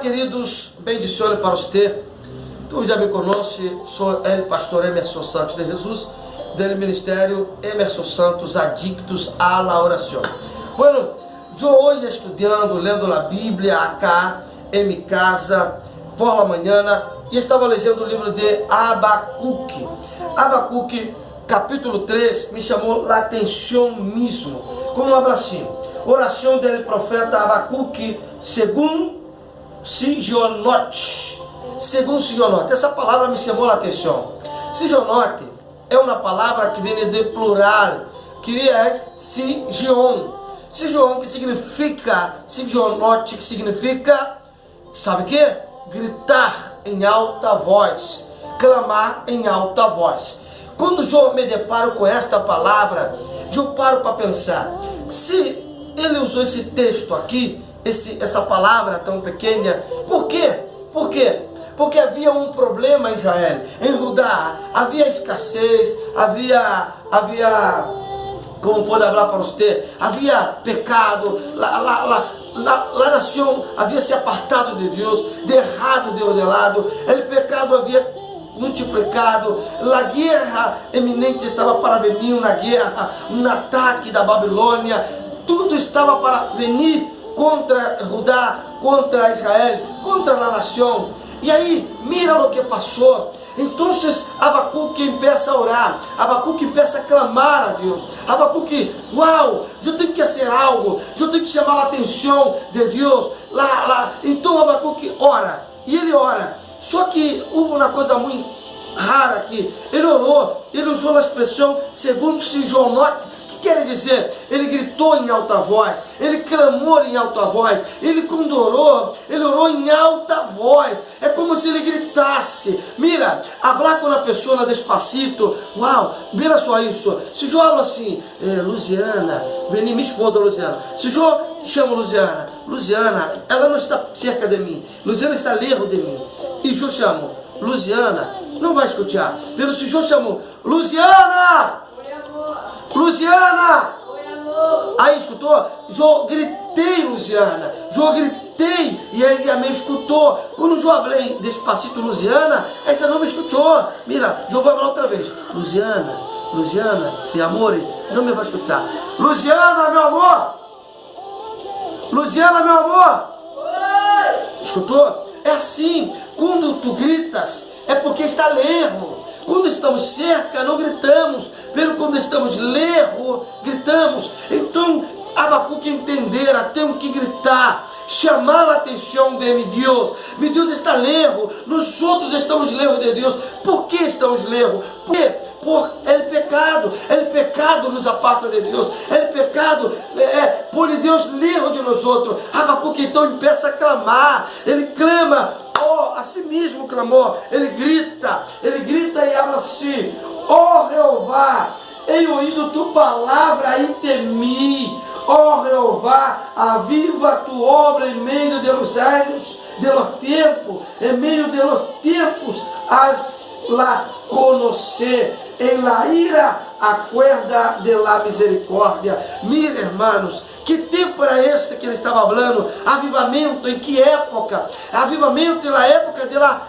queridos, bendiciones para usted. Tú ya me conoces, soy el pastor Emerson Santos de Jesús, del Ministerio Emerson Santos Adictos a la Oración. Bueno, yo hoy estudiando, lendo a Bíblia acá em minha casa, por la manhã, e estava lendo o livro de Abacuque. Abacuque, capítulo 3, me chamou a atenção mesmo. Como habla assim? Oração do profeta Abacuque, segundo Sigionote. Segundo Sigionote. Essa palavra me chamou a atenção. Sigionote é uma palavra que vem de plural, que é Sigion. Sigion, que significa, Sigionote, que significa, sabe o que? Gritar em alta voz, clamar em alta voz. Quando eu me deparo com esta palavra, eu paro para pensar, se ele usou esse texto aqui, essa palavra tão pequena, por quê? Por quê? Porque havia um problema em Israel, em Judá, havia escassez, havia como pode falar para você, havia pecado, a nação havia se apartado de Deus, derrado de lado, o pecado havia multiplicado, a guerra eminente estava para vir, uma guerra, um ataque da Babilônia, tudo estava para vir contra Judá, contra Israel, contra a nação. E aí, mira o que passou. Então, Abacuque empieza a orar, Abacuque empieza a clamar a Deus. Abacuque, uau, eu tenho que fazer algo, eu tenho que chamar a atenção de Deus. Então Abacuque ora, e ele ora. Só que houve uma coisa muito rara aqui. Ele orou, ele usou a expressão segundo Sigionote, que quer dizer, ele gritou em alta voz, ele clamou em alta voz, ele quando orou, ele orou em alta voz. É como se ele gritasse. Mira, hablar com a pessoa despacito. Uau, mira só isso. Se eu falo assim, Luciana, vem minha esposa Luciana. Se eu chamo Luciana, Luciana, ela não está cerca de mim, Luciana está lejos de mim. E eu chamo Luciana, não vai escutar. Mas se eu chamo Luciana, Luciana, aí escutou? Eu gritei, Luciana, eu gritei e ela me escutou. Quando eu falei despacito, Luciana, essa não me escutou. Mira, eu vou falar outra vez. Luciana, Luciana, meu amor, não me vai escutar. Luciana, meu amor, Luciana, meu amor. Escutou? É assim, quando tu gritas, é porque está lejos. Quando estamos cerca, não gritamos, pero quando estamos lejos, gritamos. Então, Abacuque entenderá, temos que gritar, chamar a atenção de meu Deus. Meu Deus está lejos, nós outros estamos lejos de Deus. Por que estamos lejos? Por quê? Por el pecado nos aparta de Deus, el pecado põe Deus lejos de nós outros. Abacuque então empieza a clamar, ele clama, assim mesmo clamou, ele grita e habla assim: ó Jeová, he ouído tu palavra e temi, ó Jeová, aviva tu obra em meio de los anos, de los tempos, em meio de los tempos, haz-la conocer. Em la ira, acuerda de la misericórdia. Mira, hermanos, que tempo era este que ele estava falando? Avivamento em que época? Avivamento na época de la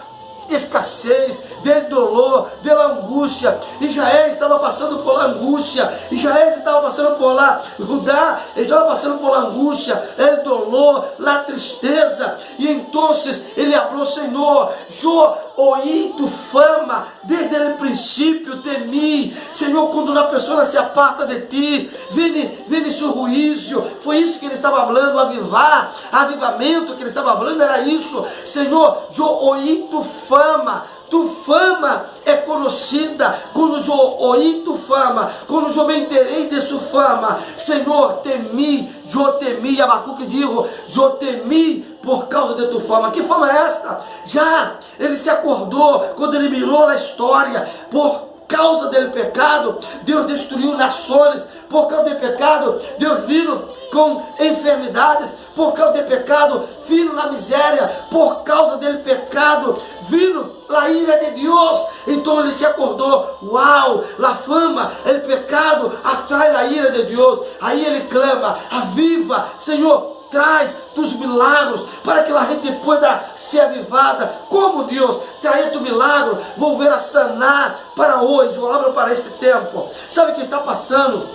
escassez, del dolor, da angústia. Israel estava passando por angústia, Israel estava passando por lá, Judá estava passando por angústia, o dolor, a tristeza. E então ele falou: Senhor, eu ouí tu fama desde o princípio, temi. Senhor, quando uma pessoa se aparta de ti, vem seu juízo. Foi isso que ele estava falando, avivamento que ele estava falando era isso. Senhor, eu ouí tu fama. Tu fama é conhecida. Quando eu ouí tu fama, quando eu me enterei de sua fama, Senhor, temi, eu temi. Abacuque digo, eu temi por causa de tua fama. Que fama é esta? Já ele se acordou quando ele mirou na história. Por causa do pecado, Deus destruiu nações. Por causa do pecado, Deus vindo com enfermidades. Por causa do pecado, vindo na miséria. Por causa do pecado, vindo a ira de Deus. Então ele se acordou. Uau, a fama, o pecado atrai a ira de Deus. Aí ele clama: aviva, Senhor, traz tus milagros, para que a gente pueda ser avivada. Como Deus, trazer tu milagro, volver a sanar para hoje, ou abro para este tempo. Sabe o que está passando?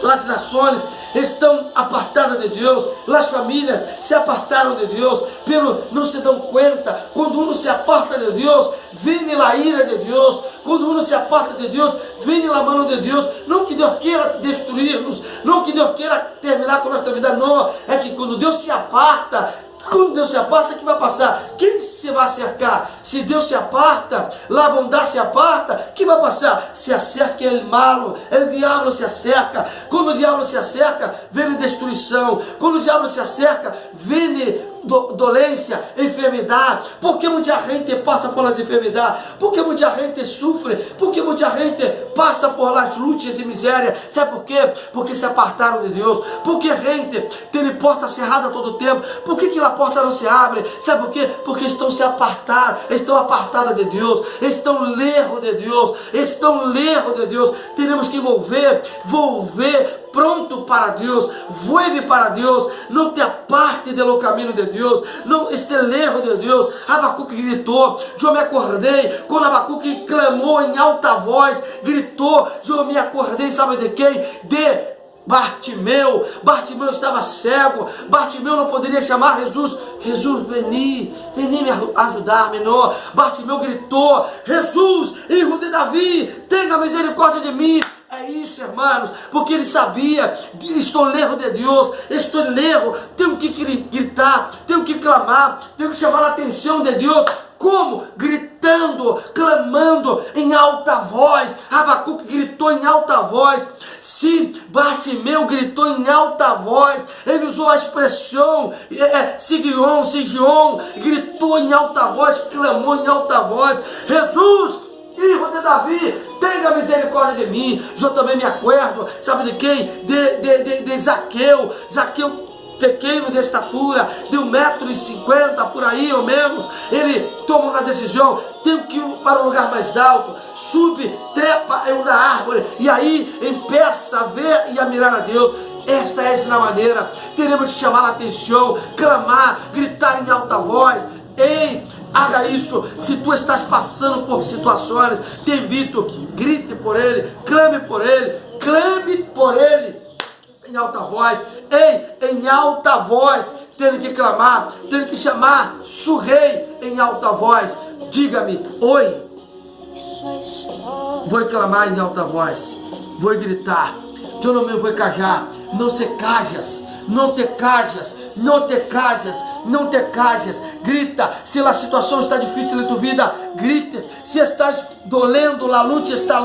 As nações estão apartadas de Deus, as famílias se apartaram de Deus, pero não se dão conta. Quando uno se aparta de Deus, vem a ira de Deus. Quando uno se aparta de Deus, vem a mão de Deus. Não que Deus queira destruir-nos, não que Deus queira terminar com nossa vida, não. É que quando Deus se aparta, o que vai passar? Quem se vai cercar? Se Deus se aparta, a bondade se aparta, o que vai passar? Se acerca o malo, o diabo se acerca. Quando o diabo se acerca, vem destruição. Quando o diabo se acerca, vem dolência, enfermidade. Porque muita gente passa por as enfermidades, porque muita gente sofre, porque muita gente passa por as lutas e miséria. Sabe por quê? Porque se apartaram de Deus. Porque gente tem porta cerrada todo o tempo. Por que a porta não se abre? Sabe por quê? Porque estão apartadas de Deus, estão lejos de Deus, Temos que volver pronto para Deus, vuelve para Deus, não te aparte do caminho de Deus, não esteja lejos de Deus. Abacuque gritou, eu me acordei, quando Abacuque clamou em alta voz, gritou, eu me acordei, sabe de quem? De Bartimeu. Bartimeu estava cego, Bartimeu não poderia chamar Jesus, veni me ajudar-me, não. Bartimeu gritou, Jesus, filho de Davi, tenha misericórdia de mim. É isso, irmãos, porque ele sabia, estou lejos de Deus, estou lejos, tenho que gritar, tenho que clamar, tenho que chamar a atenção de Deus. Como? Gritando, clamando em alta voz. Abacuque gritou em alta voz. Sim, Bartimeu gritou em alta voz. Ele usou a expressão Sigion, gritou em alta voz, clamou em alta voz. Jesus, filho de Davi, tenha misericórdia de mim. Eu também me acordo, sabe de quem? De Zaqueu. Zaqueu, pequeno de estatura, de 1,50 m, por aí ou menos. Ele toma uma decisão, tenho que ir para um lugar mais alto, sube, trepa em uma árvore, e aí empeça a ver e a mirar a Deus. Esta é a maneira, teremos que chamar a atenção, clamar, gritar em alta voz. Ei, haga isso. Se tu estás passando por situações, te invito, grite por ele, clame por ele em alta voz. Ei, em alta voz, tem que clamar, tem que chamar su rei em alta voz. Diga-me, oi, vou clamar em alta voz, vou gritar, eu não me vou cajar. Não se cajas, não te cajas, grita. Se a situação está difícil em tua vida, grites. Se estás dolendo, a luta está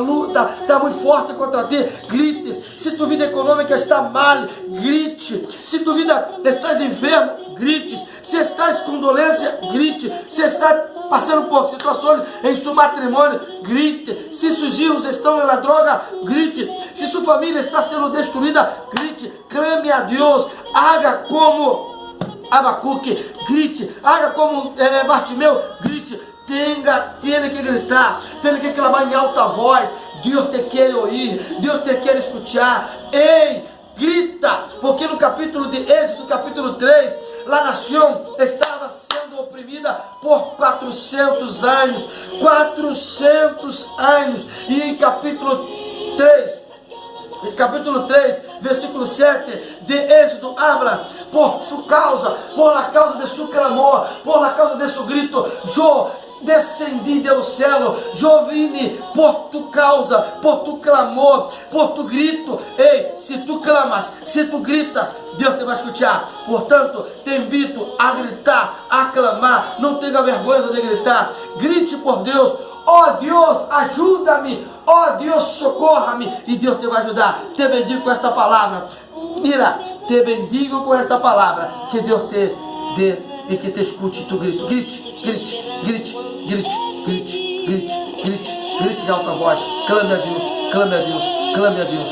muito forte contra ti, grites. Se tua vida econômica está mal, grite. Se tua vida estás enfermo, grite. Se estás com dolência, grite. Se estás passando por situações em seu matrimônio, grite. Se seus filhos estão na droga, grite. Se sua família está sendo destruída, grite. Clame a Deus. Haga como Abacuque, grite. Haga como Bartimeu, grite. Tenha que gritar, tenha que clamar em alta voz. Deus te quer ouvir, Deus te quer escutar. Ei, grita, porque no capítulo de Êxodo, capítulo 3, a nação estava sendo oprimida por 400 anos. 400 anos. E em capítulo 3, versículo 7 de Êxodo, habla, por sua causa, por la causa de su clamor, por la causa de su grito, eu descendi do céu, eu vim por tu causa, por tu clamor, por tu grito. Ei, se tu clamas, se tu gritas, Deus te vai escutar. Portanto, te invito a gritar, a clamar. Não tenha vergonha de gritar. Grite por Deus. Oh Deus, ajuda-me. Oh Deus, socorra-me. E Deus te vai ajudar. Te bendigo com esta palavra. Mira, te bendigo com esta palavra. Que Deus te dê e que te escute tu grito. Grite em alta voz. Clame a Deus.